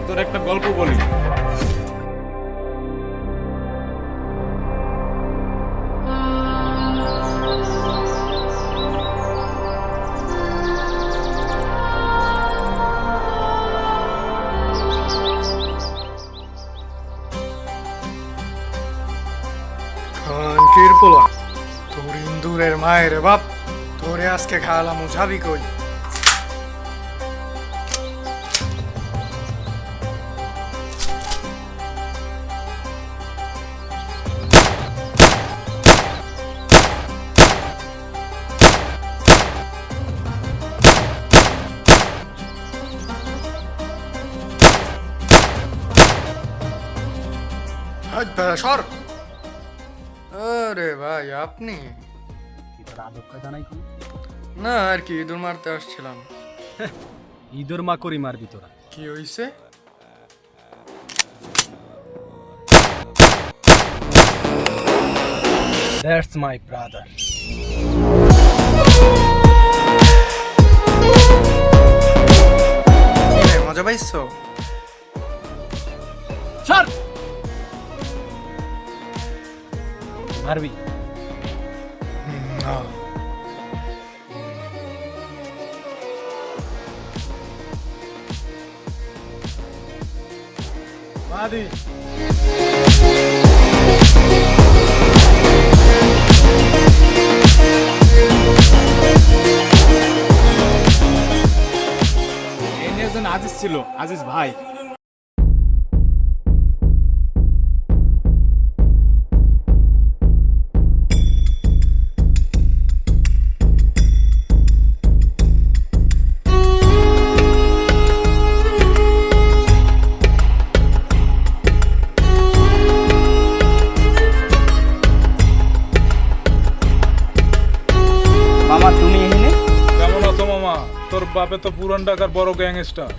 তোর একটা গল্প বলি। খানকির পোলা, তোর ইন্দুরের মায়ের বাপ, তোরে আজকে খাওয়ালাম, যাবি কই? সর। আরে ভাই আপনি? না আর কি, ইঁদুর মারতে আসছিলাম। ইঁদুর মা করি মারবি তোরা? কি হইছে? That's my brother. মজা পাইছো? ছাড়। মারবি? না। মাদি। আজিজ ছিল, আজিজ ভাই। মামা তুমি এখানে? কেমন আছো মামা? তোর বাপে তো পুরান ঢাকার বড় গ্যাংস্টার।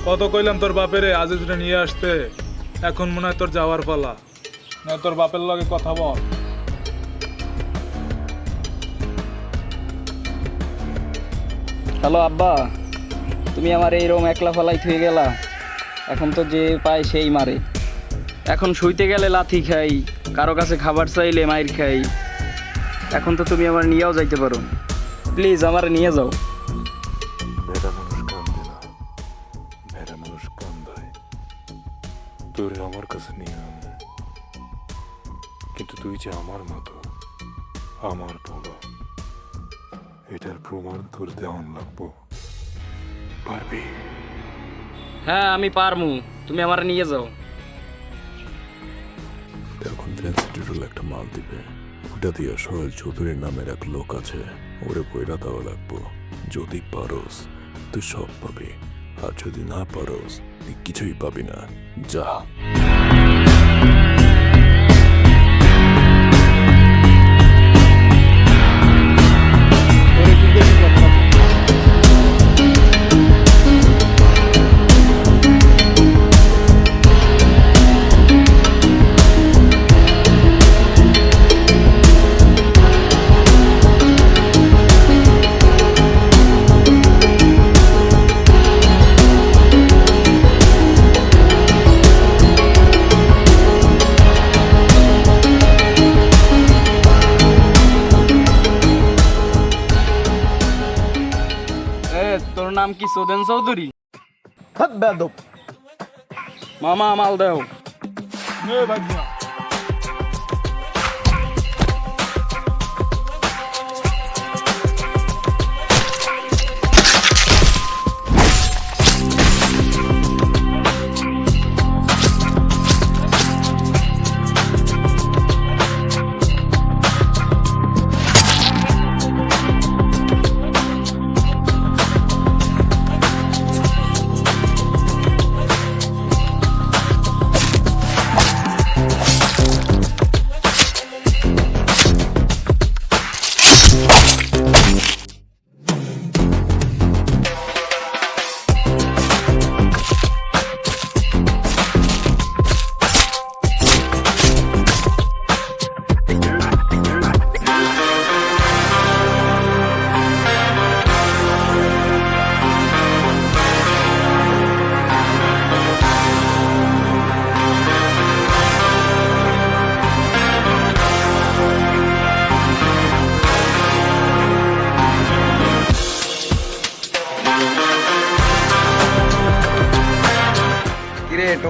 কত কইলাম তোর বাপেরে আজিজরে নিয়ে আসতে, এখন মনে হয় তোর যাওয়ার পালা। না তোর বাপের লগে কথা বল। হ্যালো আব্বা, তুমি আমার এইরকম একলা ফেলাই থুয়ে গেলা। এখন তো যে পায় সেই মারে। এখন শুইতে গেলে লাথি খাই, কারো কাছে খাবার চাইলে মাইর খাই। এখন তো তুমি আমার নিয়েও যাইতে পারো, প্লিজ আমার নিয়ে যাও। ভেড়া মানুষ কান্দে না, ভেড়া মানুষ কান্দায়। তোরে আমার কাছে নিয়ে আনো, কিন্তু তুই যে আমার মতো, আমার বলো, এটার প্রমাণ তোর দেওয়ান লাগবো। পারবি? হ্যাঁ আমি পারমু, তুমি আমার নিয়ে যাও। কনফিডেন্স একটা মাল দিবে, ওটা দিয়ে সোহেল চৌধুরীর নামের এক লোক আছে, ওরে বইরা দেওয়া লাগবো। যদি পারোস তুই সব পাবি, আর যদি না পারোস তুই কিছুই পাবি না। যা। তোর নাম কি সোদেন চৌধুরী? মামা মাল দাও।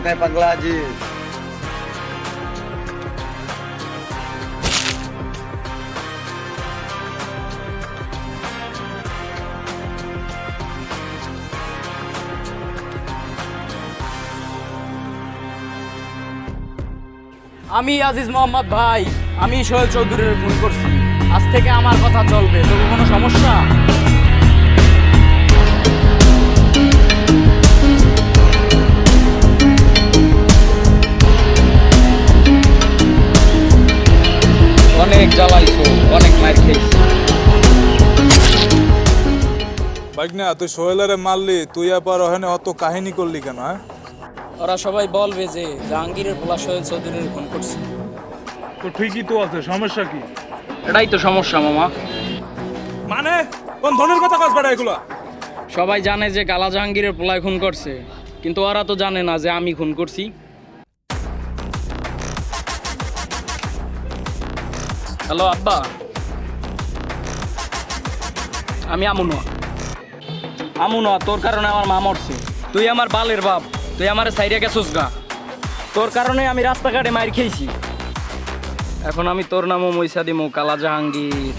কোথায় পাগলা আজিজ? আমি আজিজ মোহাম্মদ ভাই, আমি সোহেল চৌধুরীর ফোন করছি। আজ থেকে আমার কথা চলবে, তোর কোনো সমস্যা? অনেক জ্বালাইছো, অনেক মার খেয়েছি। ভাগনা তুই সোহেলারে মারলি, তুই আবার ওখানে অত কাহিনী করলি কেন? হ্যাঁ, ওরা সবাই বলবে যে জাহাঙ্গীরের পোলা সোহেল চৌধুরীর ফোন করছি। তো ঠিকই তো আছে, সমস্যা কি? এটাই তো সমস্যা মামা। মানে কোন ধরনের কথা কাজ বেড়া এগুলা? সবাই জানে যে কালা জাহাঙ্গীরের পোলায় খুন করছে, কিন্তু ওরা তো জানে না যে আমি খুন করছি। হ্যালো আব্বা, আমি আমুনা, তোর কারণে আমার মা মরছে। তুই আমার বালের বাপ, তুই আমার সাইডে গেছিস গা। তোর কারণে আমি রাস্তাঘাটে মার খেয়েছি। এখন আমি তোর নামও মইসা দিমু কালা জাহাঙ্গীর।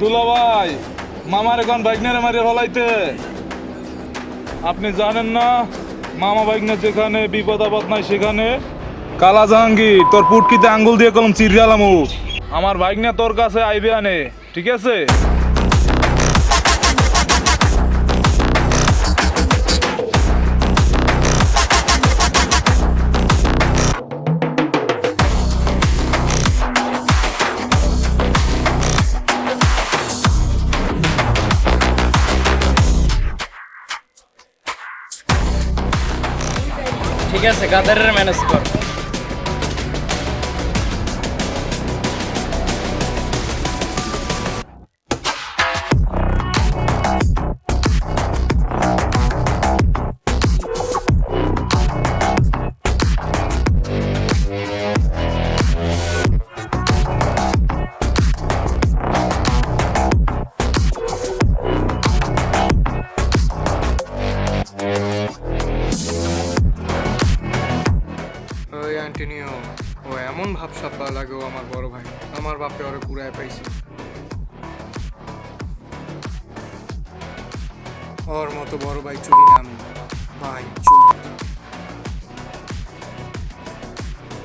দুলা ভাই, মামার এখন ভাগনারে মারি হলাইতে। আপনি জানেন না, মামা ভাগনা যেখানে বিপদ আপদ নাই সেখানে কালা জাহাঙ্গীর তোর পুটকিতে আঙ্গুল দিয়ে কলম চিরিয়ালামু। আমার ভাগনা তোর কাছে আইবে আনে, ঠিক আছে? ঠিক আছে, গাদারের ম্যানেজ কর। ওই অ্যান্টনিও, ও এমন ভাবসাপ্পা লাগে, ও আমার বড় ভাই। আমার বাপে ওরে কুড়ায় পাইছি। ওর মতো বড় ভাই চুরি না আমি, ভাই চুরি।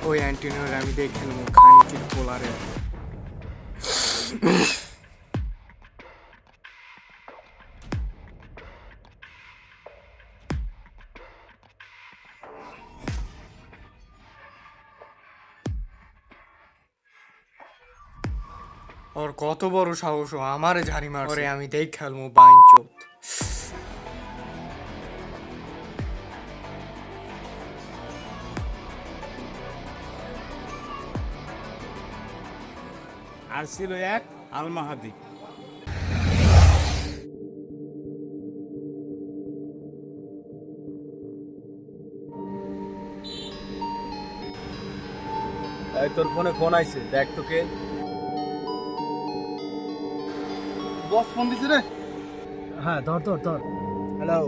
ওই অ্যান্টনিওর আমি দেখলাম খানকির পোলারে। ওর কত বড় সাহস, ও আমারে ঝাড়ি মার। ওরে আমি দেখ খেলবো বাইন চোত। আর ছিল এক আলমাহাদি। এই তোর ফোনে ফোন আইছে, দেখ তোকে। বস ফোন দিছে রে। হ্যাঁ, ধর। হ্যালো,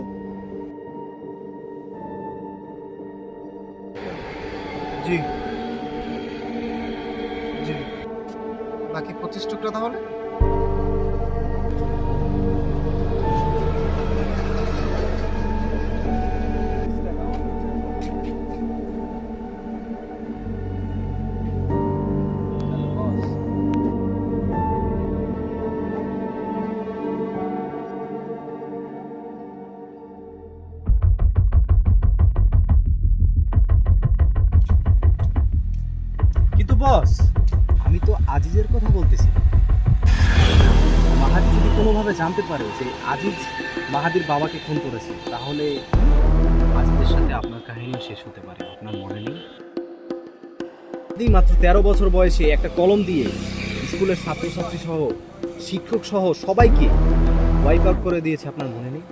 জি। বাকি 25 টুকরা তাহলে? কিন্তু বস, আমি তো আজিজের কথা বলতেছি। মাহাদি যদি কোনোভাবে জানতে পারে যে আজিজ মাহাদির বাবাকে খুন করেছে, তাহলে আজিজের সাথে আপনার কাহিনীও শেষ হতে পারে। আপনার মনে নেই? মাত্র 13 বছর বয়সে একটা কলম দিয়ে স্কুলের ছাত্রছাত্রী সহ শিক্ষক সহ সবাইকে ওয়াইপ আউট করে দিয়েছে, আপনার মনে নেই?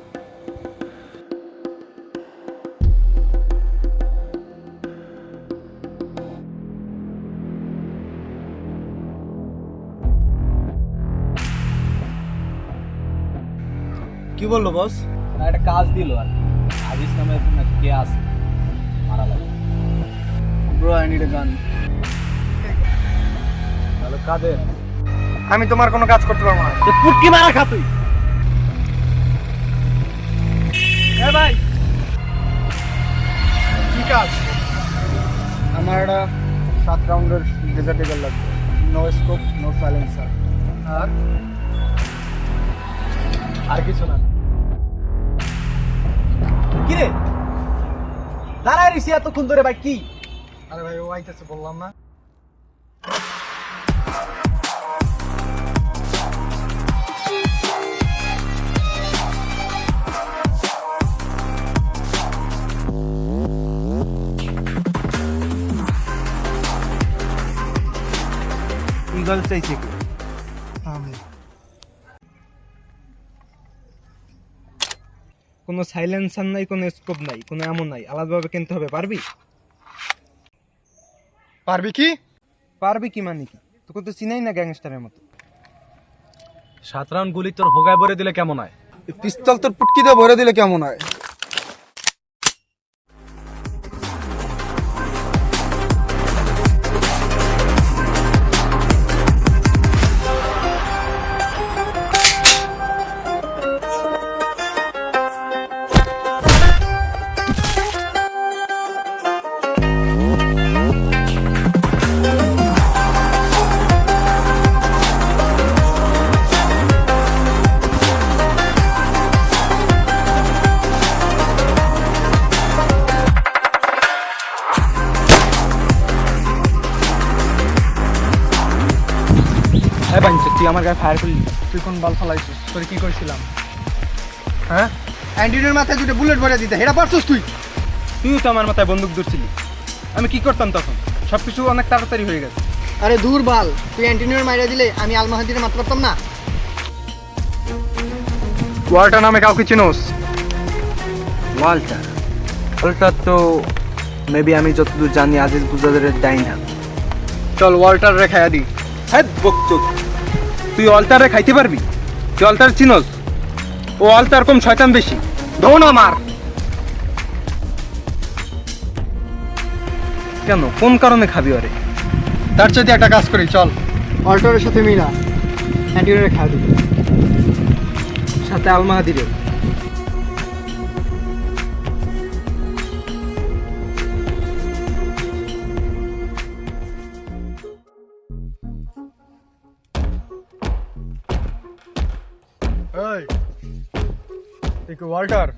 কি বললো বস? না একটা কাজ দিল আর কি। আজিজ নামে এরকম একটা কে আছে মারা লাগবে। ব্রো আই নিড এ গান। তাহলে কাদের? আমি তোমার কোনো কাজ করতে পারবো না। পুটকি মারা খা তুই। এ ভাই, কি কাজ? আমার একটা 7 রাউন্ডের ডেজার্ট এগার লাগবে, নো স্কোপ নো সাইলেন্সার। আর কিছু না। কি রে দাঁড়ায় রিসি এতক্ষণ ধরে ভাই কি? আরে ভাই ও আইতেছে বললাম না। ইগল চাইছে কি? আমি কোনো সাইলেন্সার নাই, কোনো স্কোপ নাই, কোনো এমন নাই, আলাদাভাবে কিনতে হবে। পারবি? পারবি কি? পারবি কি মানে কি? তোকে তো চিনাই না গ্যাংস্টারের মতো। 7 রাউন্ড গুলি তোর হোগায় ভরে দিলে কেমন হয়? পিস্তল তোর পুটকি দিয়ে ভরে দিলে কেমন হয়? হ্যাঁ বাঞ্চে, তুই আমার গায়ে ফায়ার করলি। তুই কোন বাল ফালাইছিস? তোর কি করেছিলাম? হ্যাঁ, অ্যান্টিনের মাথায় দুটো বুলেট ভরে দিতে, এটা পারছিস তুই? তুইও তো আমার মাথায় বন্দুক ধরছিলি। আমি কি করতাম তখন? সবকিছু অনেক তাড়াতাড়ি হয়ে গেছে। আরে দূর বাল, তুই অ্যান্টিনিওর মাইরা দিলে আমি আল মাহাদিরে মারতে পারতাম না? ওয়াল্টার নামে কাউকে চিনোস? ওয়াল্টার? ওয়াল্টার তো মেবি আমি যতদূর জানি আজিজ বুজাদের ডাই না। চল ওয়াল্টার রে খাইয়া দি। হ্যাঁ বকচোদ, তুই অল্টারে খাইতে পারবি? তুই অল্টার চিনোস? ও অল্টার কম শয়তান বেশি। ধন আমার কেন, কোন কারণে খাবি ওরে? তার চাইতে একটা কাজ করি, চল অল্টারের সাথে মিলা অ্যান্টিনিওরে খাওয়া দিবি। সাথে আলমাহাদিরে। এই তুই কি ওয়াল্টার?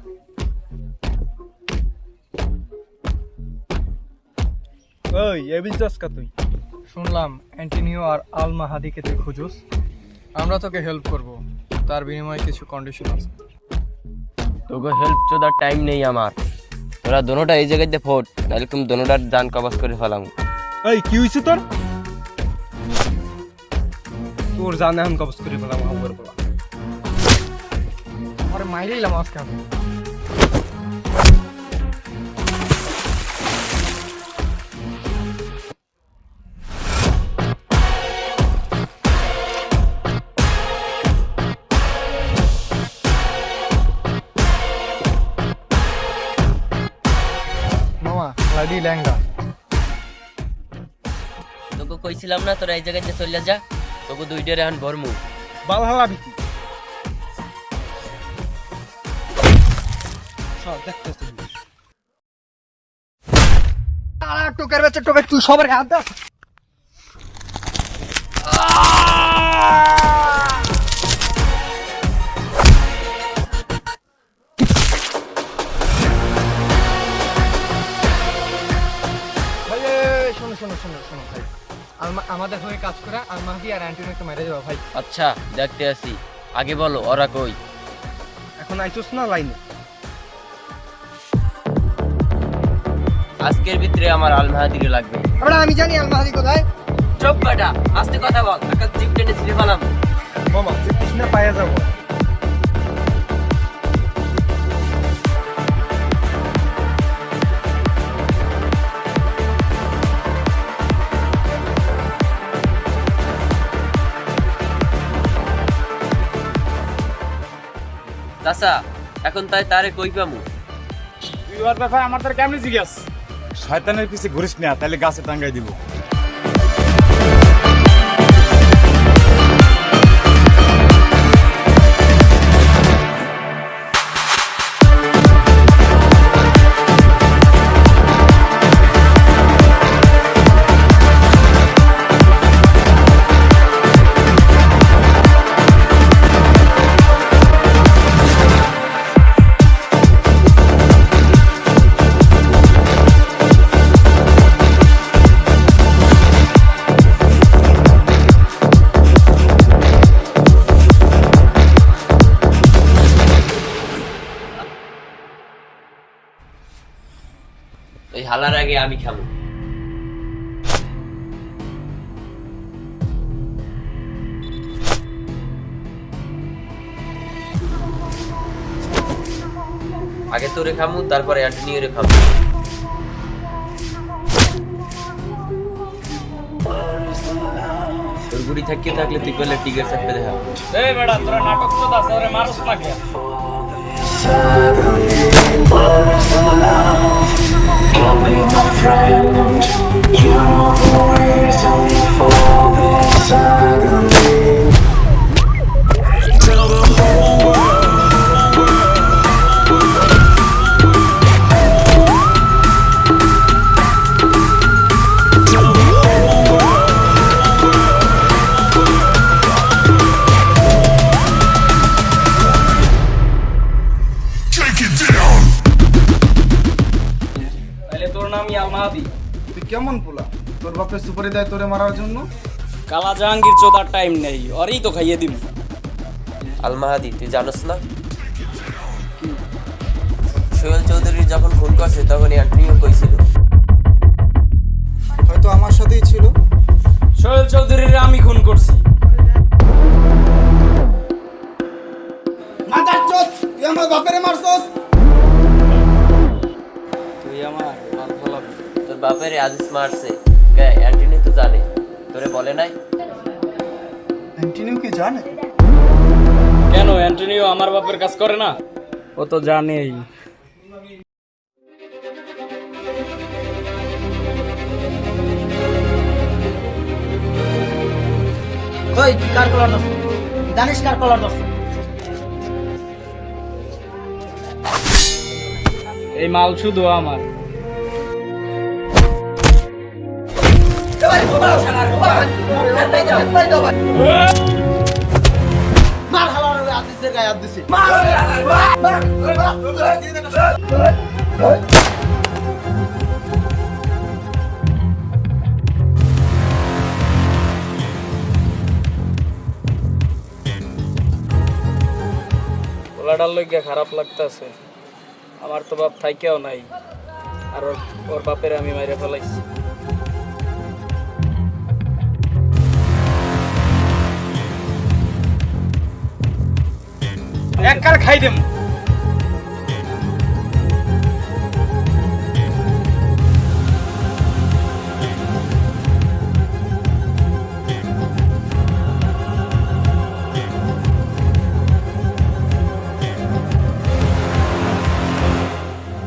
ওই এবিলচাস কা তুই? শুনলাম অ্যান্টিনিও আর আল মাহাদিকে তুই খুঁজোস। আমরা তোকে হেল্প করব, তার বিনিময়ে কিছু কন্ডিশন আছে। তোকে হেল্প চোদার টাইম নেই আমার। তোরা দোনোটা এই জায়গায় ফোট, নাহলে তুমি দোনোটার জান কবাস করে ফেলাম। এই কি হইছে তোর? তোর জানে এখন কবজ করে ফেলাম হাওয়ার বলা। আরে মাইরেইলাম আজকে আমি। মামা লাডি ল্যাংড়া। তোকে কইছিলাম না তোরা এই জায়গায় চলে যা, তোকে দুইটার এখন ভরমু। বাল হালাবি কি? সব দেখতেছিস। আরে টোকের বেচে টোকে তুই সবার হাত দে। ভাই শোনো শোনো শোনো শোনো ভাই, আমাদের হয়ে কাজ করে আলমাহাদি আর অ্যান্টিনোকে মেরে যাবো ভাই। আচ্ছা দেখতে আসি, আগে বলো ওরা কই? এখন আইছস না লাইনে? আজকের ভিতরে আমার আলমাহাদিকে লাগবে। আমরা আমি জানি আলমাহাদি কোথায়। চুপ বেটা, আস্তে কথা বল, আকাশ জিপ টেনে ছিঁড়ে ফেলাম। মামা তুই কৃষ্ণা পাইয়া যাবো। চাচা এখন তাই তারে কই পামু? তুই ওর ব্যাপারে আমার তার কেমনি জিজ্ঞাস? শয়তানের পিছে ঘুরিস না, তাহলে গাছে টাঙ্গাই দিব। ওই হালার আগে আমি খাবো। আগে তোরে খামু, তারপরে অ্যান্টনিও রে খামু। তোর গুড়ি থাকিয়ে থাকলে তুই করলে টিকের চাপতে দেখা। এই বেড়া তোরা নাটক তো দাস ওরে মারস না কে? তাহলে তোর নামই আল মাহাদি। তুই কেমন পোলা? তোর বাপের সুপারি দেয় তোরে মারার জন্য? কালা জাহাঙ্গীর চোদার টাইম নেই, ওরই তো খাইয়ে দিম। আল মাহাদি তুই জানোস না, সোহেল চৌধুরী যখন খুন করছে তখন অ্যান্টনিও কইছিল। হয়তো আমার সাথেই ছিল। সোহেল চৌধুরীর আমি খুন করছি। মাদার চোদ, তুই আমার বাপেরে মারছস? তুই আমার মাল ফলাবি। তোর বাপের আজিজ মারছে কে? অ্যান্টনি তো জানে, তোরে বলে নাই? অ্যান্টিনিউ কি জানে? কেন অ্যান্টনিও আমার বাপের কাজ করে না? ও তো জানেই। কই তুই কার কলার দছ? জানিস কার কলার দছ? এই মাল শুধু আমার। মার হালার আজিজের গায়ে হাত দিছে। পোলাটার লইগা খারাপ লাগতেছে। আমার তো বাপ থাইকেও নাই, আর ওর বাপের আমি মাইরে ফেলাইছি। এক কার খাই দেম।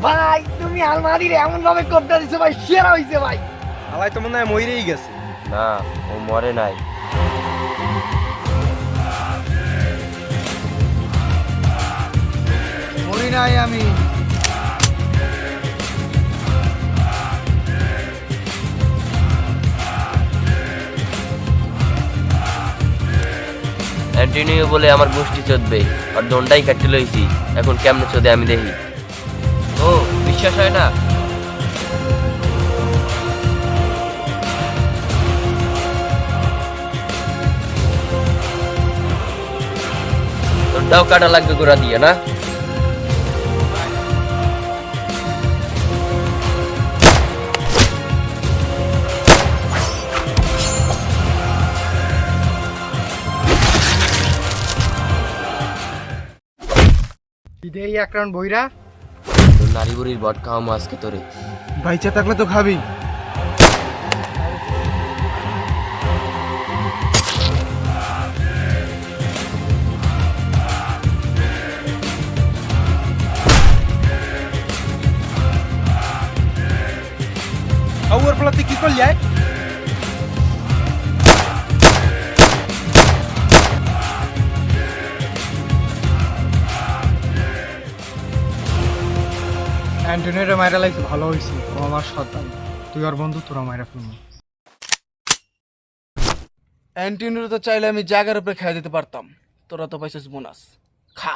ভাই তুমি আলমারির এমন ভাবে করতে দিছো ভাই, সেরা হইছে ভাই। হালাই তো মনে হয় মইরেই গেছে। না, ও মরে নাই। মরি নাই আমি। অ্যান্টনিও বলে আমার গোষ্ঠী চোদবে, আর দণ্ডাই কাটতে লইছি। এখন কেমনে চোদে আমি দেখি। ও বিশ্বাস হয় না? তোরটাও কাটা লাগবে গোড়া দিয়ে না? ইদেই এক রাউন্ড বইরা। তোর নারী বুড়ির বট খাওয়ামো আজকে তোরে। বাইচা থাকলে তো খাবি। জলদি আয়। অ্যান্টনিওরে মাইরা লাগছে, ভালো হয়েছে, ও আমার সন্তান, তুই আর বন্ধু তোরা মাইরা ফেলবো। অ্যান্টিনির তো চাইলে আমি জায়গার উপরে খাইয়ে দিতে পারতাম, তোরা তো পাইছিস বোনাস, খা।